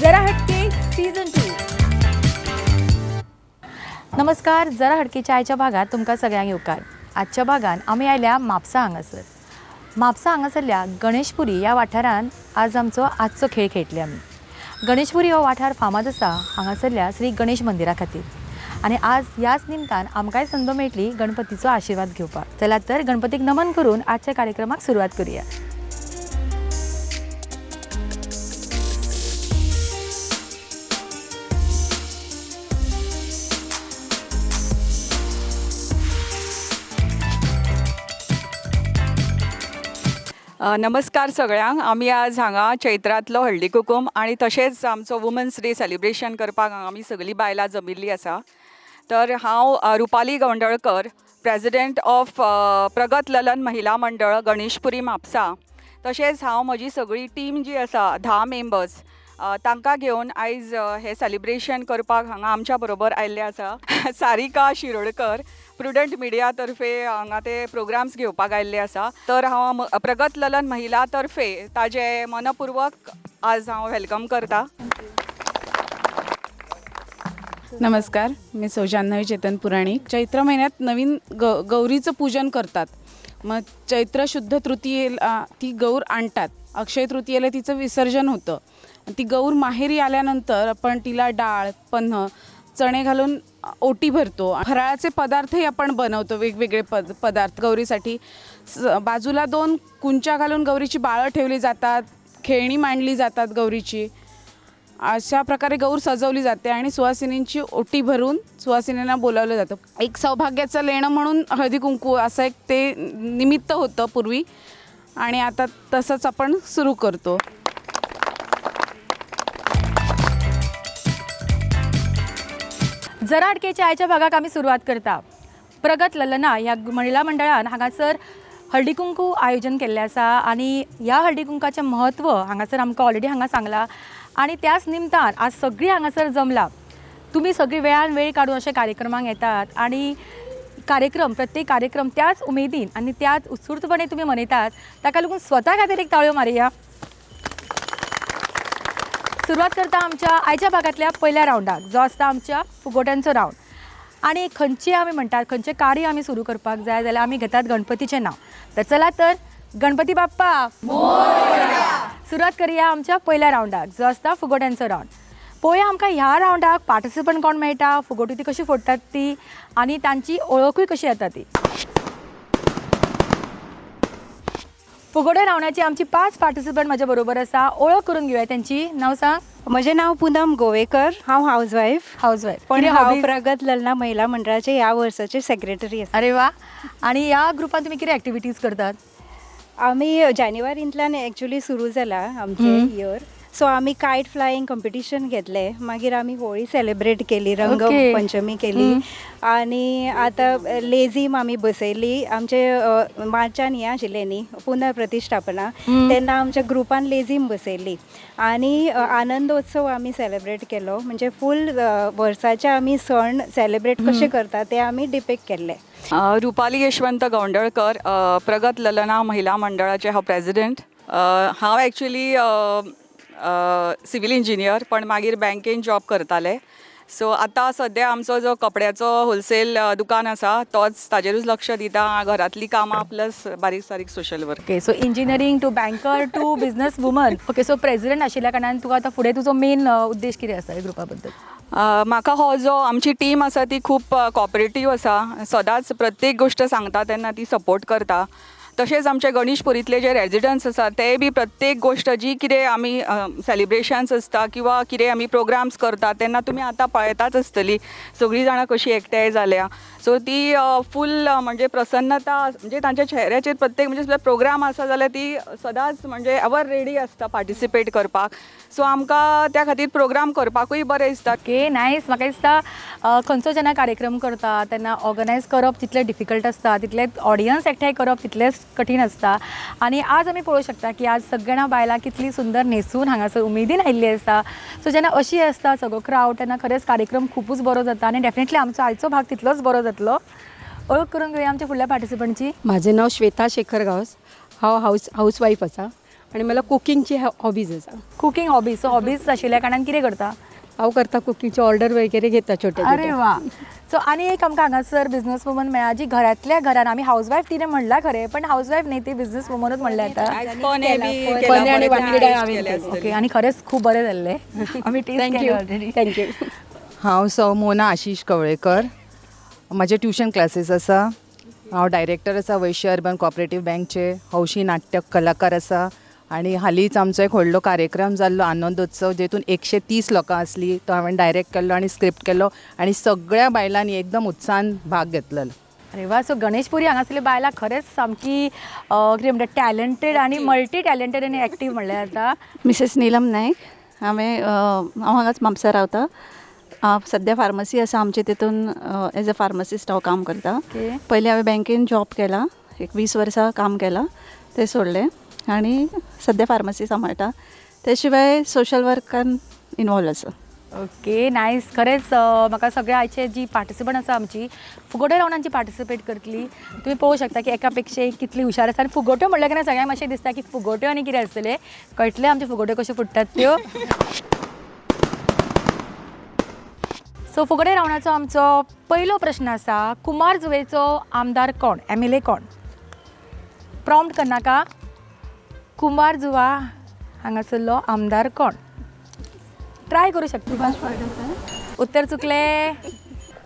जरा हटके सीझन 2. नमस्कार. जरा हटके चायच्या भागात तुमकां सगळ्यांक येवकार. आजच्या भागान आमी आयल्या म्हापसा हांगासर. म्हापसा हांगासरल्या गणेशपुरी ह्या वाठारान आज आमचो आजचो खेळ खेळटले आमी. गणेशपुरी हो वाठार फामाद आसा हांगासरल्या श्री गणेश मंदिरा खातीर. आनी आज ह्याच निमतान आमकांय संद मेळटली गणपतीचो आशिर्वाद घेवपाक. चला तर गणपतीक नमन करून आजच्या कार्यक्रमाक सुरवात करूया. नमस्कार सगळ्यांक. आमी आज हांगा चैत्रांतलो हळदी कुकूम आनी तशेंच आमचो वुमन्स डे सेलिब्रेशन करपाक हांगा आमी सगळीं बायलां जमिल्लीं आसा. तर हांव रुपाली गवंडळकर, प्रेजिडेंट ऑफ प्रगत ललन महिला मंडळ गणेशपुरी म्हापसा. तशेंच हांव म्हजी सगळी टीम जी आसा 10 मेंबर्स तांकां घेवन आयज हे सेलिब्रेशन करपाक हांगा आमच्या बरोबर आयिल्ले आसा. सारिका शिरोडकर प्रुडंट मिडिया तर्फे हांगा ते प्रोग्राम्स घेवपाक आयिल्ले आसा. तर हांव प्रगत ललन महिला तर्फे ताजे मनपूर्वक आज हांव वेलकम करता. नमस्कार, मी सौजान्हवी चेतन पुराणिक. चैत्र महिन्यात नवीन गौरीचं पूजन करतात. मग चैत्र शुद्ध तृतीयेला ती गौर आणतात. अक्षय तृतीयेला तिचं विसर्जन होतं. ती गौर माहेरी आल्यानंतर आपण तिला डाळ, पन्ह, चणे घालून ओटी भरतो. फराळाचे पदार्थही आपण बनवतो, वेगवेगळे पदार्थ गौरीसाठी. बाजूला 2 कुंच्या घालून गौरीची बाळं ठेवली जातात, खेळणी मांडली जातात गौरीची. अशा प्रकारे गौर सजवली जाते आणि सुवासिनींची ओटी भरून सुवासिनींना बोलावलं जातं. एक सौभाग्याचं लेणं म्हणून हळदी कुंकू असं एक ते निमित्त होतं पूर्वी, आणि आता तसंच आपण सुरू करतो. जरा हटके चायच्या भागाक आमी सुरवात करता. प्रगत ललना ह्या महिला मंडळान हांगासर हळदी कुंकू आयोजन केल्लें आसा आनी ह्या हळदी कुंकाचें म्हत्व हांगासर आमकां ऑलरेडी हांगा सांगलां. आनी त्याच निमतान आज सगळीं हांगासर जमला. तुमी सगळीं वेळान वेळ काडून अशे कार्यक्रमाक येतात आनी प्रत्येक कार्यक्रम त्याच उमेदीन आनी त्याच उत्सुकपणे तुमी मनयतात. ताका लागून स्वता खातीर एक ताळयो मारया. सुरवात करता आमच्या आयच्या भागातल्या पयल्या रावंडाक, जो आसता आमच्या फुगोट्यांचो रावंड. आनी खंयचे आमी म्हणटात, खंयचें कार्य आमी सुरू करपाक जाय जाल्यार आमी घेतात गणपतीचें नांव. तर चला तर गणपती बाप्पा सुरवात करूया आमच्या पयल्या रावंडाक, जो आसता फुगोट्यांचो रावंड. पळोवया आमकां ह्या रावंडाक पार्टिसिपंट कोण मेळटा, फुगोटी ती कशी फोडटात ती, आनी तांची ओळखूय कशी येता ती. फुगोट्या रावंडाची आमची 5 पार्टिसिपंट म्हाज्या बरोबर आसा. ओळख करून घेवया त्यांची. नांव सांग. म्हजें नांव पूनम गोवेकर. हांव हाऊसवाईफ. पण हांव प्रगत ललना महिला मंडळाचे ह्या वर्साचे सेक्रेटरी आसा. अरे वा. आनी ह्या ग्रुपान तुमी कितें एक्टिविटीज करतात? आमी जानेवारींतल्यान एक्चुली सुरू जाला आमचें इयर. सो आमी कायट फ्लायींग कॉम्पिटिशन घेतलें. मागीर आमी होळी सेलिब्रेट केली, रंग पंचमी केली, आनी आतां लेझीम आमी बसयली. आमचे मार्चान हें आशिल्लें न्ही पुनर्प्रतिश्ठापना, तेन्ना आमच्या ग्रुपान लेझीम बसयली. आनी आनंदोत्सव आमी सेलिब्रेट केलो. म्हणजे फूल वर्साचे आमी सण सेलिब्रेट कशे करता ते आमी डिपेक्ट केल्ले. रुपाली यशवंत गवंडळकर, प्रगत ललना महिला मंडळाचे हांव प्रेजिडेंट. हांव एक्चुली सिव्हिल इंजिनियर, पण मागीर बँकेन जॉब करताले. सो आतां सद्या आमचो जो कपड्याचो होलसेल दुकान आसा तोच ताजेरूच लक्ष दिता. घरातली कामां प्लस बारीक सारीक social work. Okay. So engineering to banker to business woman. Okay. So president आशिल्ल्या कारणान तुका आतां फुडें तुजो मेन उद्देश कितें आसा ह्या ग्रुपा बद्दल? म्हाका हो जो आमची टीम आसा ती खूब कॉपरेटीव आसा. सदांच प्रत्येक गोश्ट सांगता तेन्ना ती सपोर्ट करता. तशेंच आमचे गणेशपुरीतले जे रेजिडंट्स आसा ते बी प्रत्येक गोश्ट जी कितें आमी सेलिब्रेशन्स आसता किंवा कितें आमी प्रोग्राम्स करता तेन्ना तुमी आतां पळयताच आसतली सगळीं जाणां कशी एकठांय जाल्या. सो ती फूल म्हणजे प्रसन्नता म्हणजे तांच्या चेहऱ्याचेर प्रत्येक म्हणजे प्रोग्राम आसा जाल्यार ती सदांच म्हणजे एवर रेडी आसता पार्टिसिपेट करपाक. सो आमकां त्या खातीर प्रोग्राम करपाकूय बरें दिसता. ओके. नायस. म्हाका दिसता खंयचो जेन्ना कार्यक्रम करता तेन्ना ऑर्गनायज करप तितलें डिफिकल्ट आसता, तितलें ऑडियन्स एकठांय करप तितलेंच कठीण आसता. आनी आज आमी पळोवंक शकता की आज सगळीं जाणां बायलां कितली सुंदर न्हेसून हांगासर उमेदीन आयिल्ली आसता. सो जेन्ना अशी आसता सगळो क्रावड तेन्ना खरेंच कार्यक्रम खूबच बरो जाता आनी डेफिनेटली आमचो आयचो भाग तितलोच बरो जातलो. ओळख करून घेवया आमच्या फुडल्या पार्टिसिपंटची. माझे नाव श्वेता शेखर गावस. हांव हाऊसवाईफ आसा आनी मला कुकिंगची हॉबीज आसा. Cooking hobbies. सो हॉबीज आशिल्ल्या कारणान कितें करता? हांव करता कुकिंगची ऑर्डर वगैरे घेता छोटे अरे वा. सो आनी एक आमकां हांगासर बिझनस वुमन मेळ्ळा जी घरातल्या घरान, आमी हाऊसवायफ तिने म्हणला खरें पण हाऊसवायफ न्ही ती बिझनस वुमनूच म्हणल्या येता. पने आणि वांगडा हांवें केले. ओके. आनी खरेंच खूब बरें जाल्लें. आमी टेस्ट केलें ऑलरेडी. थँक्यू. हांव सौ मोना आशिश कवळेकर. म्हाजे ट्युशन क्लासीस आसा. हांव डायरेक्टर आसा वैश्य अर्बन कॉपरेटीव बँकचे. हौशी नाट्य कलाकार आसा. आणि हालींच आमचो एक व्हडलो कार्यक्रम जाल्लो आनंदोत्सव, जेतून 130 लोकां आसलीं. तो हांवें डायरेक्ट केल्लो आनी स्क्रिप्ट केल्लो आनी सगळ्या बायलांनी एकदम उत्साहान भाग घेतलेलो. अरे वा. सो गणेशपुरी हांगासरली बायलां खरेंच सामकी कितें म्हणटा टॅलंटेड आनी मल्टी टॅलंटेड आनी एक्टीव म्हणल्यार जाता. मिसेस नीलम नायक. हांव हांगाच म्हापसा रावता. सद्या फार्मसी आसा आमचे, तितून एज अ फार्मासिस्ट हांव काम करता. पयलीं हांवें बँकेन जॉब केला, एक 20 वर्सां काम केलां, तें सोडलें आनी सद्या फार्मसी सांबाळटा. ते शिवाय सोशल वर्कान इनवॉल्व आसा. ओके. नायस. खरेंच म्हाका सगळ्या आयचे जी पार्टिसिपंट आसा आमची फुगोट्यो रावंडांची पार्टिसिपेट करतली. तुमी पळोवंक शकता की एका पेक्षा एक कितली हुशार आसा. आनी फुगोट्यो म्हणल्यार केन्ना सगळ्यांक मातशें दिसता की फुगोट्यो आनी कितें आसतलें. कळटलें आमचे फुगोट्यो कश्यो फुट्टात त्यो. सो फुगोट्यो रावंडाचो आमचो पयलो प्रश्न आसा. कुमार जुवेचो आमदार कोण? MLA कोण? प्रॉम्प्ट करनाका. कुमार जुवा हांगासरलो आमदार कोण? ट्राय करूं शकता. उत्तर चुकलें.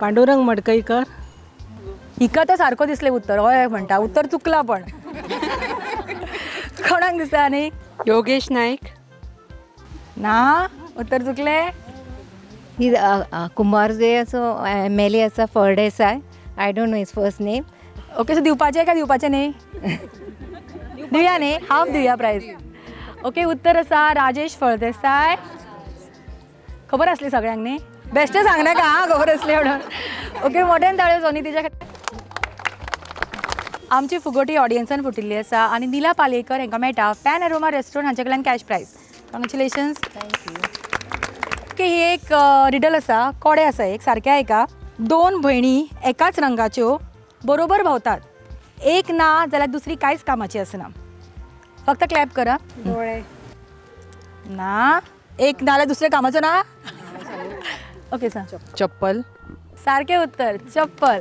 पांडुरंग मडकईकर. हिका तो सारको दिसलें उत्तर. हय म्हणटा उत्तर चुकलां पण. कोणाक दिसता आनी? योगेश नायक. ना. उत्तर चुकलें. ही कुंभारजुवेचो MLA आसा Phaldesai. I don't know his first name. Okay. So दिवपाचें काय दिवपाचें न्ही? दिवया न्ही. हाफ दिवया प्रायज. ओके. उत्तर आसा राजेश फळदेसाय. खबर आसली सगळ्यांक न्ही? बेश्ट सांगनाका हां खबर आसली म्हणून. ओके. मोठ्यान ताळयो सोनी तिच्या खातीर. आमची फुगोटी ऑडियन्सान फुटिल्ली आसा आनी निला पालयेकर हांकां मेळटा पॅन एरोमा रेस्टॉरंट हांचे कडल्यान कॅश प्रायज. कॉंग्रॅच्युलेशन्स. ओके. ही एक रिडल आसा. कोडे आसा एक. सारकें आयका. 2 भयणी एकाच रंगाच्यो बरोबर भोंवतात. एक ना जाल्यार दुसरी कांयच कामाची आसना. फक्त क्लॅप करा. डोळे. ना. एक ना जाल्यार दुसऱ्या कामाचो ना. ओके सांग. चप्पल. सारकें उत्तर. चप्पल.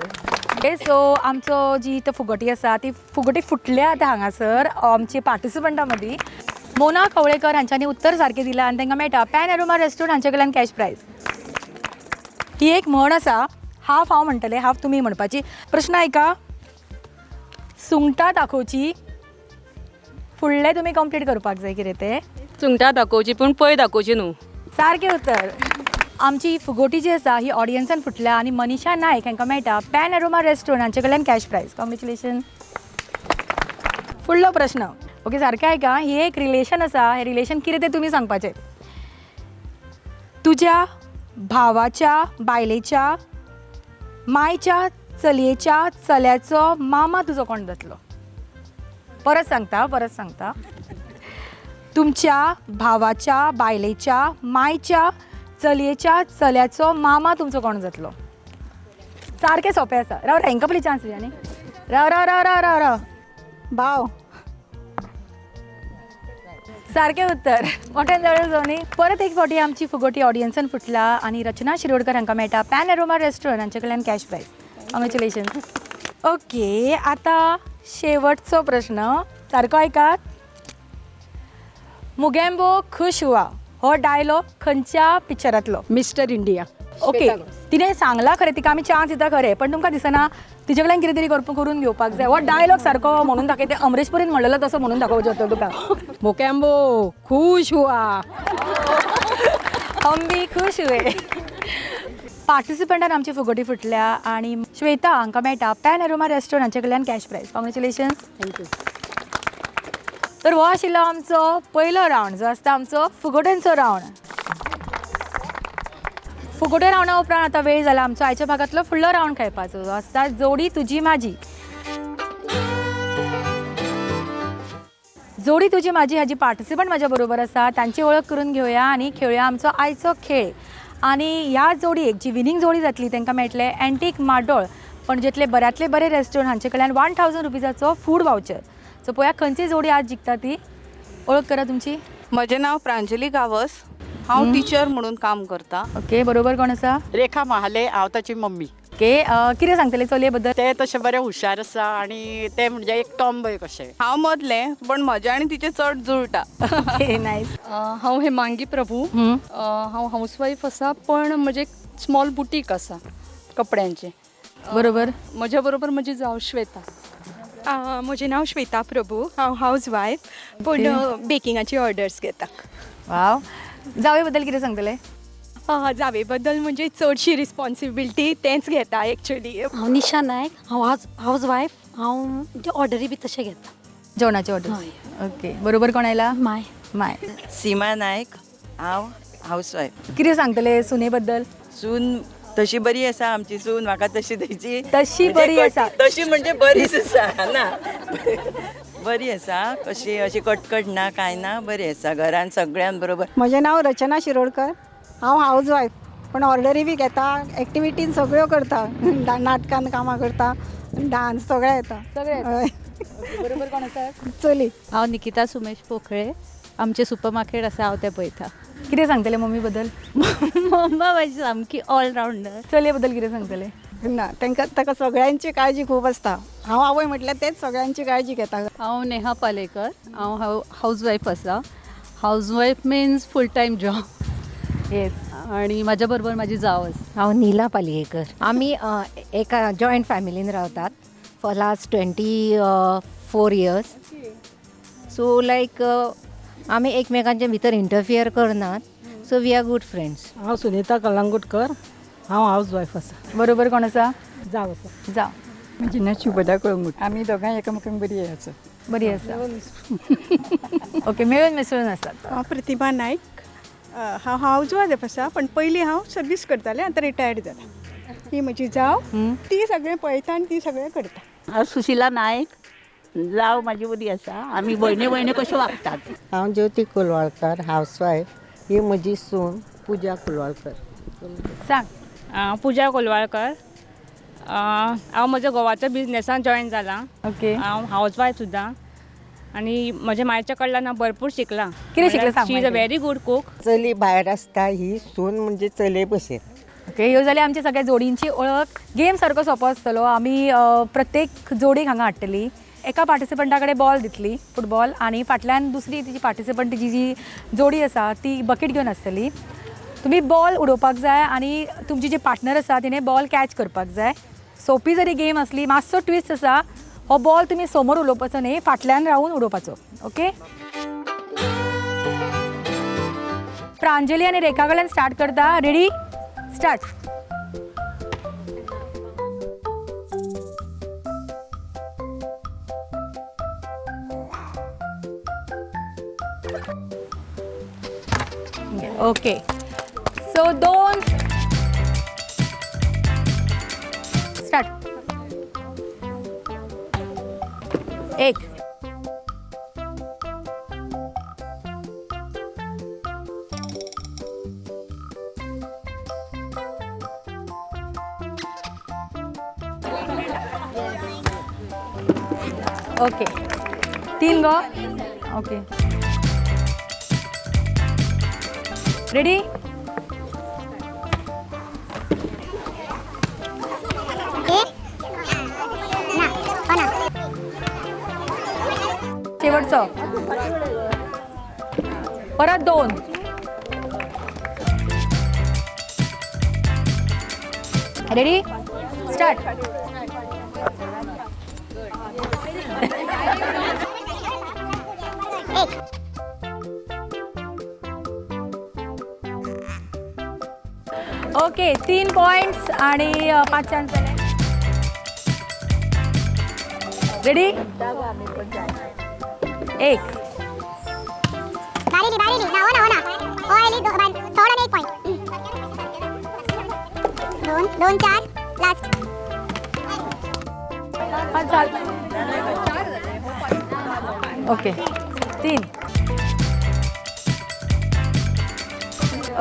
ओके. सो आमचो जी तो फुगोटी आसा ती फुगोटी फुटल्या आतां हांगासर आमची पार्टिसिपंटां मदीं. मोना कवळेकर हांच्यांनी उत्तर सारकें दिलां आनी तांकां मेळटा पॅन एरोमा रेस्टॉरंट हांचे कडल्यान कॅश प्रायज. ही एक म्हण आसा. हाफ हांव म्हणटलें, हाफ तुमी म्हणपाची. प्रश्न आयका. सुंगटां दाखोवची. फुडलें तुमी कंप्लीट करपाक जाय कितें तें. सुंगटां दाखोवची पूण पळय दाखोवची न्हू. सारकें उत्तर. आमची फुगोटी जी आसा ही ऑडियन्सान फुटल्या आनी मनीषा नायक हांकां मेळटा पॅन एरोमा रेस्टॉरंट हांचे कडल्यान कॅश प्रायज. कॉंग्रॅच्युलेशन. फुडलो प्रश्न. ओके. सारकें आयका. ही एक रिलेशन आसा. हें रिलेशन कितें तें तुमी सांगपाचें. तुज्या भावाच्या बायलेच्या मायच्या चलयेच्या चल्याचो मामा तुजो कोण जातलो? परत सांगता. तुमच्या भावाच्या बायलेच्या मायच्या चलयेच्या चल्याचो मामा तुमचो कोण जातलो? सारकें सोंपें आसा. राव हांकां पयलीं चान्स दिया न्ही. राव. भाव. सारकें उत्तर. मोठ्यान जवळ जावनी. परत एक फावटी आमची फुगोटी ऑडियन्सान फुटला आनी रचना शिरोडकर हांकां मेळटा पॅन एरोमा रेस्टॉरंट हांचे कडल्यान कॅश प्रायज. कॉंग्रॅच्युलेशन्स. ओके. आतां शेवटचो प्रश्न. सारको आयकात. मुगेंबो खुश हुआ हो डायलॉग खंयच्या पिक्चरांतलो? Mister India. ओके. तिणें सांगला खरें, तिका आमी चान्स दिता खरें, पण तुमकां दिसना तिचे कडल्यान कितें तरी करून घेवपाक जाय. हो डायलॉग सारको म्हणून दाखय. ते अमरीश पुरीन म्हणलेलो तसो म्हणून दाखोवचो तो तुका. मोकॅम्बो खुश हुआ. हम भी खुश हुए. पार्टिसिपंटान आमची फुगोटी फुटल्या आनी श्वेता हांकां मेळटा पॅन एरोमा रेस्टॉरंट हांचे कडल्यान कॅश प्रायज. कॉंग्रॅच्युलेशन्स. थँक्यू. तर हो आशिल्लो आमचो पयलो रावंड जो आसता आमचो फुगोट्यांचो रावंड. फुगोट्या रावंडा उपरांत आतां वेळ जाला आमचो आयच्या भागांतलो फुडलो रावंड खेळपाचो जो आसता जोडी तुजी माझी. जोडी तुजी माझी हाजी पार्टिसिपंट म्हाज्या बरोबर आसा. तांची वळख करून घेवया आनी खेळुया आमचो आयचो खेळ. आनी ह्या जोडयेक जी विनींग जोडी जातली तांकां मेळटले एंटीक मार्डोळ पणजेंतले बऱ्यांतले बरे रेस्टॉरंट हांचे कडल्यान 1000 रुपीजाचो फूड वावचर. सो पळोवया खंयची जोडी आज जिखता ती. ओळख करा तुमची. म्हजें नांव प्रांजली गावस. हांव टिचर म्हणून काम करता. ओके, बरोबर कोण आसा? रेखा महाले, हांव ताची मम्मी. ओके, कितें सांगतले चलये बद्दल? ते तशें बरें हुशार आसा आनी ते म्हणजे एक टॉम्बय कशें. हांव मदलें, पण म्हजें आनी तिचें चड जुळटा. Okay, nice. हांव हेमांगी प्रभू. हांव हाऊसवाईफ आसा, पण म्हजें एक स्मॉल बुटीक आसा कपड्यांचें. बरोबर. म्हज्या बरोबर म्हजी जाव श्वेता. म्हजें नांव श्वेता प्रभू. हांव हाऊस वायफ, पण बेकिंगाची ऑर्डर्स घेता. वाव. जावे बद्दल कितें सांगतले? जावे बद्दल म्हणजे चडशी रिस्पॉन्सिबिलिटी तेंच घेता एक्चुली. हांव निशा नायक. हांव हाऊस वायफ. हांव म्हणजे ऑर्डरी बी तशें घेता. जेवणाची ऑर्डर. ओके, बरोबर कोण आयला? माय. सीमा नायक. हांव हाऊस वायफ. कितें सांगतले सुने बद्दल? सून तशी बरी आसा आमची सून. म्हाका तशी तेची तशी बरी आसा. तशी म्हणजे बरीच आसा ना. बरी आसा, कशी अशी कटकट ना, काय ना, बरी आसा. घरान सगळ्यां बरोबर. म्हजें नांव रचना शिरोडकर. हांव हाऊस वायफ, पण ऑर्डरी बी घेता, एक्टिविटीन सगळ्यो करता. नाटकान कामां करता, डान्स सगळें येता. बरोबर कोण आसा? चली. हांव निकिता सुमेश पोखळे. आमचें सुपर मार्केट आसा, हांव तें पळयता. कितें सांगतले मम्मी बद्दल? मम्मा म्हाजी सामकी ऑलरावंडर. चलये बद्दल कितें सांगतले? ना, ताका सगळ्यांची काळजी खूब आसता. हांव आवय म्हटल्यार तेच सगळ्यांची काळजी घेता. हांव नेहा पालेकर. हांव हाऊस वायफ आसा. House wife means full time job. Yes. आणि म्हाज्या बरोबर म्हाजी जाव आसा. हांव नीला पालयेकर. आमी एका जॉयंट फॅमिलीन रावतात for last 24 years. So like आमी एकमेकांच्या भितर इंटरफियर करनात. So we are good friends. हांव सुनीता कलंगूटकर. हांव हाऊस वायफ आसा. बरोबर कोण आसा? जाव आसा. जाव. म्हजें नांव शुभदा कळंगूट. आमी दोगांय एकामेकांक बरी आसा. बरी आसा. ओके, मेळून मिसळून आसात. हांव प्रतिभा नायक. हांव हाऊस वायफ आसा, पण पयलीं हांव सर्वीस करतालें, आतां रिटायर्ड जालां. ही म्हजी जाव. ती सगळें पळयता आनी ती सगळें करता. हांव सुशिला नायक. जाव म्हाजी बरी आसा. आमी भयणी कश्यो वागतात. हांव ज्योती कोलवाळकर, हाऊस वायफ. ही म्हजी सून पुजा कोलवाळकर. सांग. पुजा कोलवाळकर. हांव म्हज्या घोवाच्या बिझनेसान जॉयन जालां. ओके. हांव हाऊस वायफ सुद्दां. आणि म्हज्या मायच्या कडल्यान हांव भरपूर शिकलां. कितें शिकलें सांग? She is a very good cook. चली भायर आसता, ही सून म्हणजे चले भशेन. ओके, ह्यो जाली आमच्या सगळ्या जोडींची ओळख. गेम सारको सोंपो आसतलो. आमी प्रत्येक जोडीक हांगा हाडटली. एका पार्टिसिपंटा कडेन बॉल दितली, फुटबॉल, आनी फाटल्यान दुसरी तिची पार्टिसिपंट जी जोडी आसा ती बकेट घेवन आसतली. तुमी बॉल उडोवपाक जाय आनी तुमची जी पार्टनर आसा तिणें बॉल कॅच करपाक जाय. सोंपी जरी गेम आसली, मातसो ट्विस्ट आसा. हो बॉल तुमी समोर उडोवपाचो न्ही, फाटल्यान रावून उडोवपाचो. ओके. प्रांजली आनी रेखा कडल्यान स्टार्ट करता. Ready? Start. Okay, so 2 start. 1. Okay, 3 go. Okay, ready? शेवटचं. परत 2. रेडी? स्टार्ट. ओके, 3 पॉइंट्स आणि 5 चान्स झाले. रेडी? 1. दोन 4 लास्ट. ओके, 3.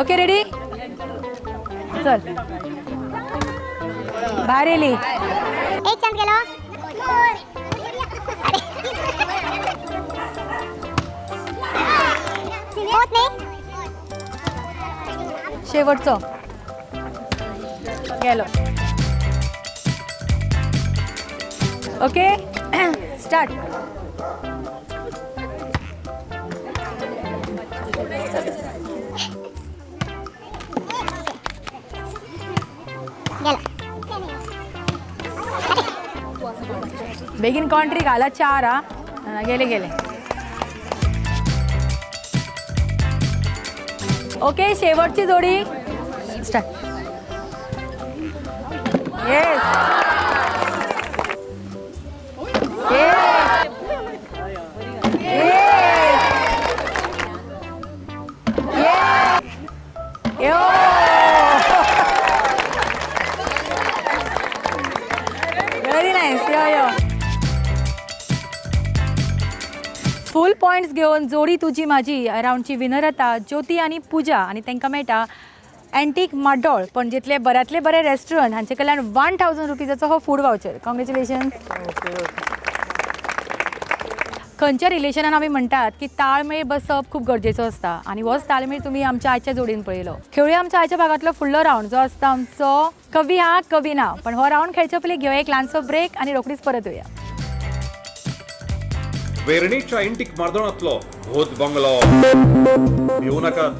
Okay, ready? चल, बाहेर येली. एक चान्स गेलो. शेवटचो गेलो. Okay start. बेगीन कॉन्ट्री घाला 4 हा. गेले गेले. ओके शेवटची जोडी स्टार्ट. Yes very nice. यो फुल पॉइंट्स घेऊन जोडी तुझी माझी राऊंडची विनर आता ज्योती आणि पूजा आणि तांकां मेळटा एंटीक माड्डोळ पणजेतले बऱ्यातले बरे रेस्टॉरंट हांचे कडल्यान 1000 रुपीजाचो हो फूड वावचर. कॉंग्रेच्युलेशन. खंयच्या रिलेशनान आमी म्हणटात की ताळमेळ बसप खूप गरजेचो आसता आणि होच ताळमेळ तुमी आमच्या आयच्या जोडीन पळयलो. खेळुया आमच्या आयच्या भागातलो फुडलो राऊंड जो आसता आमचो कवी हा कवी ना. पण हो राऊंड खेळचे पयलीं घेवया एक ल्हानसो ब्रेक आणि रोखडीच परत येऊया. वेर्णेच्या इंटीक मार्दोळांतलो भूत बंगलो. भिवू नाकात.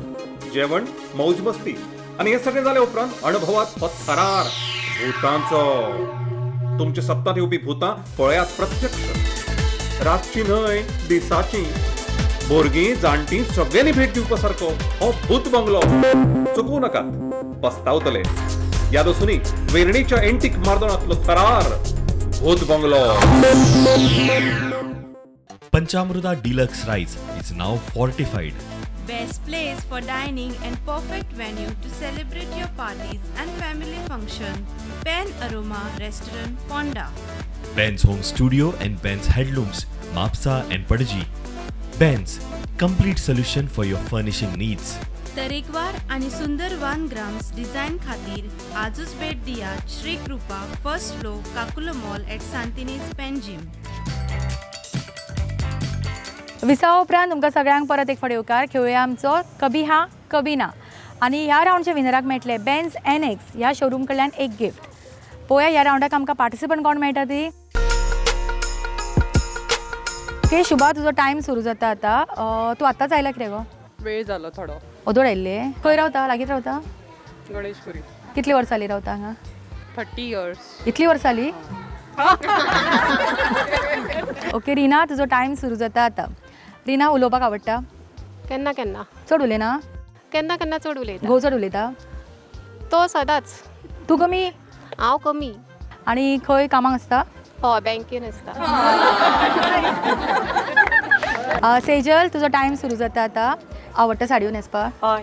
जेवण मौज मस्ती आणि हे सगळे जाले उपरांत अनुभवात हो थरार भूतांचो. तुमच्या सप्तांत येवपी भूतां पळयात प्रत्यक्ष. रातची न्हय दिसाची. भुरगीं जाणटी सगळ्यांनी भेट दिवपा सारको हो भूत बंगलो. चुकवू नाकात. पस्तावतले. याद आसूनी वेर्णेच्या इंटीक मार्दोळांतलो थरार भूत bungalow. Panchamruta Deluxe Rice is now fortified. Best place for dining and perfect venue to celebrate your parties and family function. Ben Aroma Restaurant, Ponda. Ben's Home Studio and Ben's Headlooms, Mapsa and Padaji. Ben's, complete solution for your furnishing needs. तरेकवार आणि सुंदर 1 grams design खातीर आजूच भेट दियात Shri Krupa first floor Caculo mall at Santinez Panjim. विसा उपरांत तुमकां सगळ्यांक परत एक फावट येवकार. खेळुया आमचो कभी हा कभी ना. आणि ह्या राऊंडच्या विनराक मेळटले बेन्झ NX ह्या शोरूम कडल्यान एक गिफ्ट. पळोवया ह्या राऊंडाक आमकां पार्टिसिपंट कोण मेळटा ती. ओके शुभा तुजो टायम सुरू जाता आतां. तूं आतांच आयला कितें गो. वेळ जालो थोडो. ओदोड आयिल्ले. खंय रावता लागींच रावता. गणेशपुरी. कितली वर्सां जाली रावता हांगा. 30 years. इतली वर्सां जाली. ओके रिना तुजो टायम सुरू जाता आतां. रिना उलोवपाक आवडटा. केन्ना केन्ना. चड उलयना. केन्ना केन्ना चड उलयता. घोव चड उलयता. तो सदांच. तूं कमी. हांव कमी. आनी खंय कामाक आसता. हय बँकेन आसता. सेजल तुजो टायम सुरू जाता आतां. आवडटा साडयो न्हेसपाक. हय.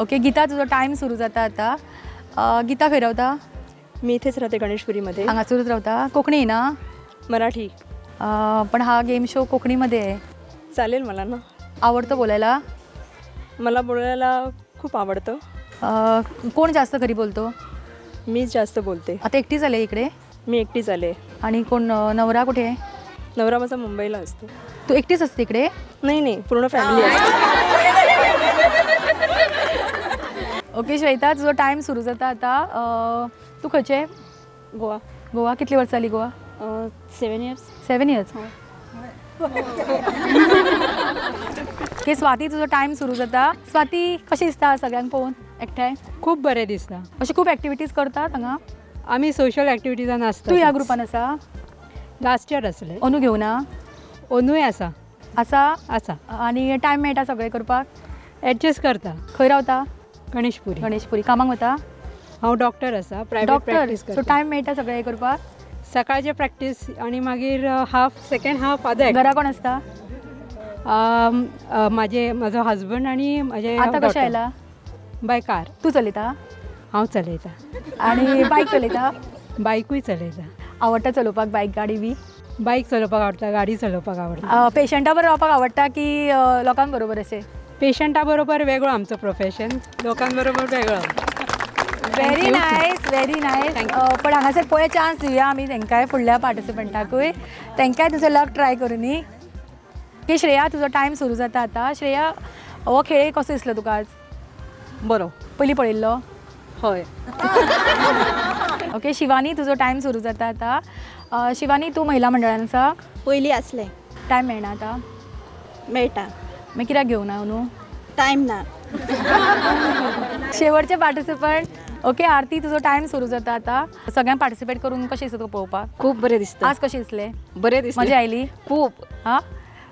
ओके गीता तुजो टायम सुरू जाता आतां. गीता खंय रावता. मी इथेच राहते गणेशपुरीमध्ये. हांगासरूच रावता. कोंकणी ना. मराठी. पण हा गेम शो कोकणीमध्ये आहे. चालेल मला ना. आवडतं बोलायला. मला बोलायला खूप आवडतं. कोण जास्त घरी बोलतो. मीच जास्त बोलते. आता एकटी झाले इकडे. मी एकटीच आले. आणि कोण नवरा कुठे आहे. नवरा माझा मुंबईला असतो. तू एकटीच असते इकडे. नाही नाही पूर्ण फॅमिली असते. ओके श्वेता तुझो टायम सुरू जाता आता. तू खंयचे. गोवा. गोवा कितली वर्सां जाली Goa. 7 years. 7 years. Okay Swati तुजो टायम सुरू जाता. स्वाती कशें दिसता सगळ्यांक पळोवन एकठांय. खूप बरें दिसता. अशें खूब एक्टिविटीज करतात हांगा. आमी सोशल एक्टिविटीजान आसता. तूं ह्या ग्रुपान आसा. लास्ट इयर आसले. अनु घेवना. अनूय आसा. आसा. आसा. आनी टायम मेळटा सगळें करपाक. एडजस्ट करता. खंय रावता. गणेशपुरी. गणेशपुरी. कामाक वता. हांव डॉक्टर आसा. Private doctor. प्रॅक्टीस सो करता. टायम मेळटा सगळें करपाक. सकाळचे प्रॅक्टीस आनी मागीर सेकंड हाफ अदर. घरा कोण आसता. म्हाजो हजबंड आनी म्हाजे. आतां कशें आयला. By car. तूं चलयता. हांव चलयता. आनी बायक चलयता. बायकूय चलयता. आवडटा चलोवपाक बायक गाडी बी. बायक चलोवपाक आवडटा. गाडी चलोवपाक आवडटा. पेशंटा बरोबर रावपाक आवडटा की लोकां बरोबर अशें. पेशंटा बरोबर वेगळो आमचो प्रोफेशन. लोकां बरोबर वेगळो. Very nice very nice. पण हांगासर पळय चान्स दिवया आमी तांकांय फुडल्या पार्टिसिपंटाकूय. तांकांय तुजो लक ट्राय करुनी. ओके श्रेया, तुजो टायम सुरू जाता आतां. श्रेया, हो खेळ कसो दिसलो तुका आज? बरो. पयलीं पळयल्लो? हय. ओके शिवानी, तुजो टायम सुरू जाता आतां. शिवानी, तूं महिला मंडळान आसा? पयलीं आसलें. टायम मेळना आतां? मेळटा. मागीर कित्याक घेवना न्हू? टायम ना. शेवटचे पार्टिसिपंट. ओके आरती, तुजो टायम सुरू जाता आतां. सगळ्यांक पार्टिसिपेट करून कशें दिसता तुका पळोवपाक? खूब बरें दिसता. आज कशें दिसलें? बरें दिसलें. मजा आयली? खूब. हां,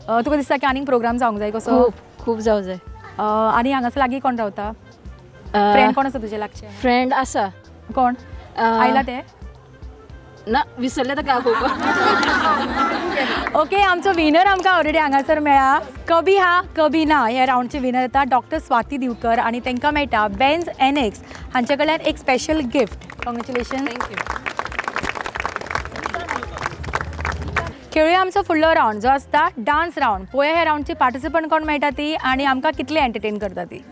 तुका दिसता की आनीक प्रोग्राम जावंक जाय कसो? खूब जावं जाय. आनी हांगासर लागीं कोण रावता? फ्रेंड कोण आसा तुजे लागचे? फ्रेंड आसा. कोण आयला ते? ना, विसरले ताका ओके, आमचो विनर आमकां ऑलरेडी हांगासर मेळ्ळा. कभी हा कभी ना ह्या रावंडचे विनर येता डॉक्टर स्वाती दिवकर आनी तांकां मेळटा बेन्झ NX हांचे कडल्यान एक स्पेशल गिफ्ट. कॉंग्रेच्युलेशन. थँक्यू. खेळुया आमचो फुडलो रावंड जो आसता डान्स रावंड. पळोवया ह्या रावंडची पार्टिसिपंट कोण मेळटा ती आनी आमकां कितले एंटरटेन करता ती.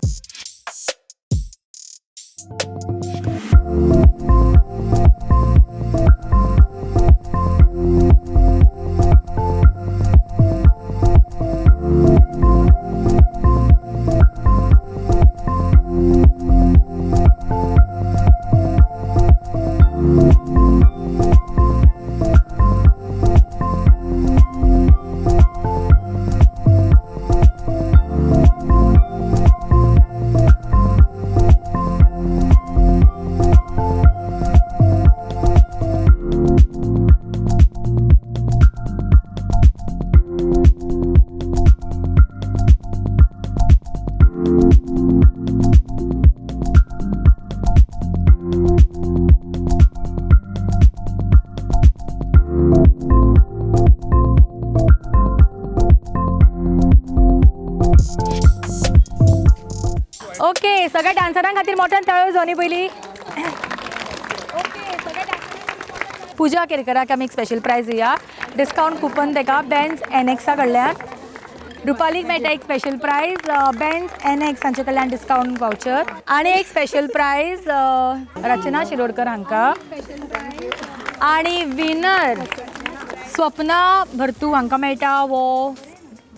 ओके, सगळ्या डान्सरां खातीर मोठ्यान ताळयो जावनी पयली. पुजा केरकराक आमी एक स्पेशल प्रायज दिया. डिस्कावंट कुपन ताका बेन्झ NX कडल्यान. रुपालीक मेळटा एक स्पेशल प्रायज बेन्झ NX हांचे कडल्यान डिस्कावंट वाउचर. आनी एक स्पेशल प्रायज रचना शिरोडकर हांकां. आनी विनर स्वप्ना भरतू हांकां मेळटा वो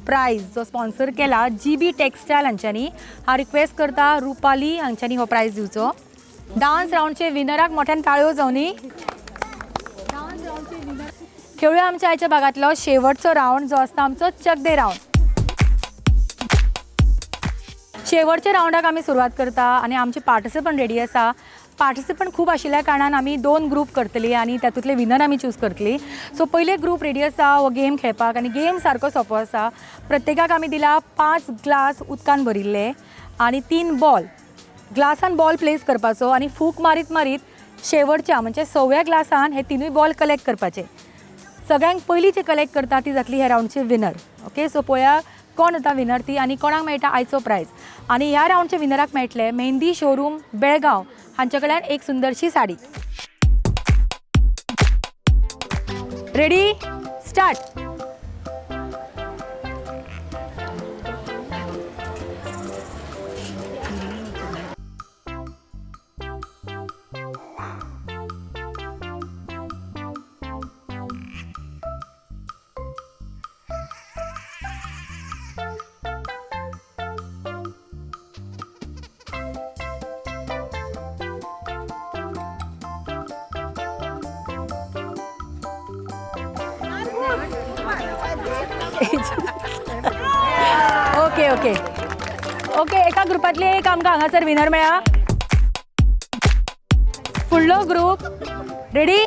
प्रायज जो स्पॉन्सर केला GB टेक्सटायल हांच्यांनी. हांव रिक्वेस्ट करता रुपाली हांच्यांनी हो प्रायज दिवचो. डान्स रावंडचे विनराक मोठ्यान ताळयो जावनी. खेळुया आमच्या आयच्या भागांतलो शेवटचो रावंड जो आसता आमचो चक दे रावंड. शेवटच्या रावंडाक आमी सुरवात करता आनी आमचे पार्टिसिपंट रेडी आसा. पार्टिसिपंट खूब आशिल्ल्या कारणान आमी 2 ग्रूप करतली आनी तातूंतले विनर आमी चूज करतली. सो पयले ग्रूप रेडी आसा हो गेम खेळपाक आनी गेम सारको सोंपो आसा. प्रत्येकाक आमी दिला 5 ग्लास उदकान भरिल्ले आनी 3 बॉल. ग्लासान बॉल प्लेस करपाचो आनी फूक मारीत मारीत शेवटच्या म्हणजे 6व्या ग्लासान हे 3 बॉल कलेक्ट करपाचे. सगळ्यांक पयली जे कलेक्ट करता ती जातली ह्या रावंडची विनर. ओके, सो पळोवया कोण जाता विनर ती आनी कोणाक मेळटा आयचो प्रायज. आनी ह्या रावंडचे विनराक मेळटले मेहंदी शोरूम बेळगांव हांचे कडल्यान एक सुंदरशी sari. Ready, start. Okay okay okay, एका ग्रुपातले एक आमकां हांगासर विनर मेळ्ळा. फुडलो group ready,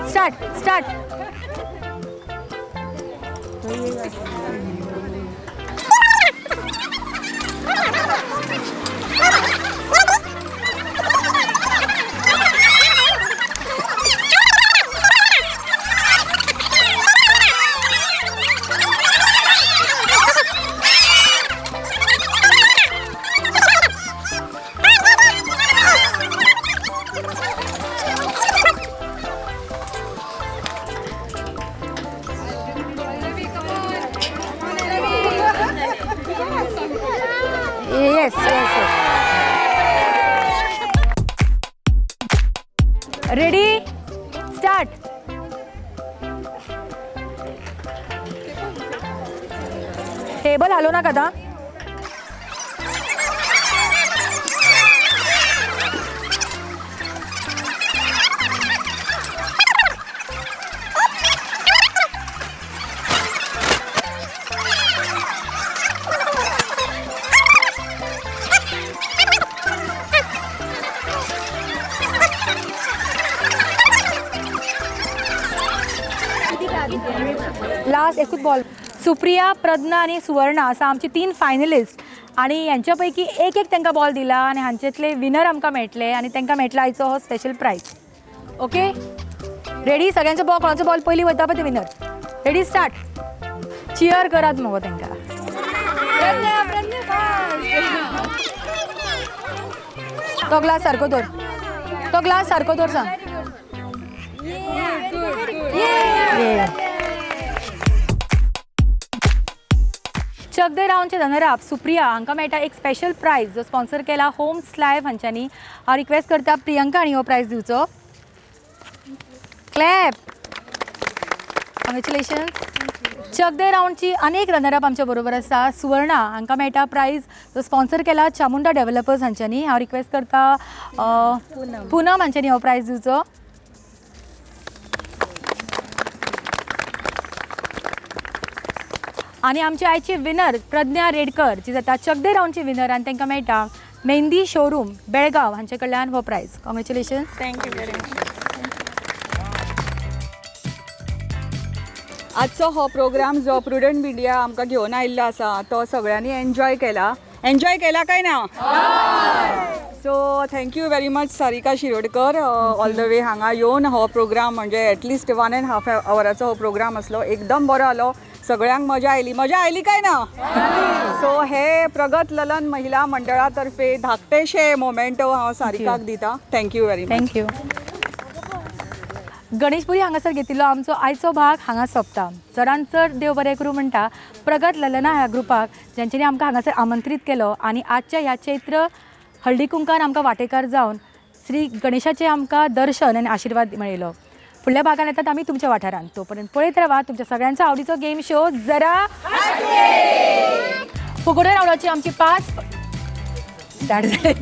start start. Yes, yes, yes. Ready? Start. Table hello ना कदा. लास्ट एकूच बॉल. सुप्रिया, प्रज्ञा आणि सुवर्णा असा आमची 3 फायनलिस्ट आणि यांच्यापैकी एक तांकां बॉल दिला आणि हांचेतले विनर आमकां मेळटले आणि तांकां मेळटलो आयचो हो स्पेशल प्रायज. Okay ready? सगळ्यांचो बॉल, कोणाचो बॉल पयलीं वता पळय ते विनर. Ready start. चियर करात मगो तांकां. तो ग्लास सारको दवर. तो ग्लास सारको दवर सांग. चक दे राऊंडचे रनर-अप सुप्रिया हांकां मेळटा एक स्पेशल प्रायज जो स्पॉन्सर केला होम्स लायफ हांच्यांनी. हांव रिक्वेस्ट करता प्रियंका हांणी हो प्रायज दिवचो. क्लॅप. कॉंग्रॅच्युलेशन्स. चक दे राऊंडची अनेक रनर-अप आमच्या बरोबर आसा. सुवर्णा हांकां मेळटा प्रायज जो स्पॉन्सर केला चामुंडा डेव्हलपर्स हांच्यांनी. हांव रिक्वेस्ट करता पूनम हांच्यांनी हो प्रायज दिवचो. आणि आमचे आयचे विनर प्रज्ञा रेडकर जी जाता चक दे राऊंडची विनर आणि तांकां मेळटा मेहंदी शोरूम बेळगांव हांचे कडल्यान हो prize. Congratulations. Thank you very much. आजचो हो प्रोग्राम जो प्रुडंट मिडिया आमकां घेवन आयिल्लो आसा तो सगळ्यांनी एन्जॉय केला. एन्जॉय केला काय ना? So thank you very much Sarika Shirodkar all the way हांगा येवन हो प्रोग्राम म्हणजे एटलिस्ट 1.5 आवराचो हो प्रोग्राम आसलो. एकदम बरो आलो. सगळ्यांक मजा आयली. मजा आयली काय ना? सो हे प्रगत ललन महिला मंडळा तर्फे धाकटेशे मोमेंटो हांव सारिकाक दिता. Thank you very much. Thank you. Ganeshpuri हांगासर घेतिल्लो आमचो आयचो भाग हांगा सोंपता. चडांत चड देव बरें करूं म्हणटा प्रगत ललना ह्या ग्रुपाक जेंच्यांनी आमकां हांगासर आमंत्रीत केलो आणि आजच्या ह्या चैत्र हळदी कुंकार आमकां वांटेकार जावन श्री गणेशाचे आमकां दर्शन आनी आशिर्वाद मेळिल्लो. फुडल्या भागान येतात आमी तुमच्या वाठारांत. तोपर्यंत पळयत रावा तुमच्या सगळ्यांचो आवडीचो गेम शो जरा फुगड्यो रावडाची आमची 5 स्टार्ट जाले.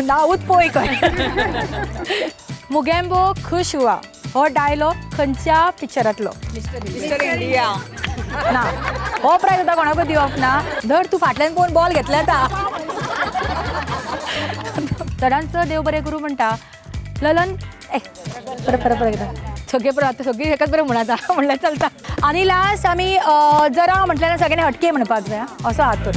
नांवूच पळय खंय. मुगेंबो खुश हुआ हो डायलॉग खंयच्या पिक्चरांतलो? Mister India. ना हो प्रायज आतां कोणाकूच दिवप ना. धर तूं फाटल्यान पळोवन बॉल घेतला आतां. चडांत चड देव बरें करूं म्हणटा ललन सगळे बरं आता सगळी एकच बरं म्हणा म्हणल्यार चलता. आणि लास्ट आमी जरा म्हटल्यार सगळ्यांनी हटके म्हणपाक जाय असो हात कर.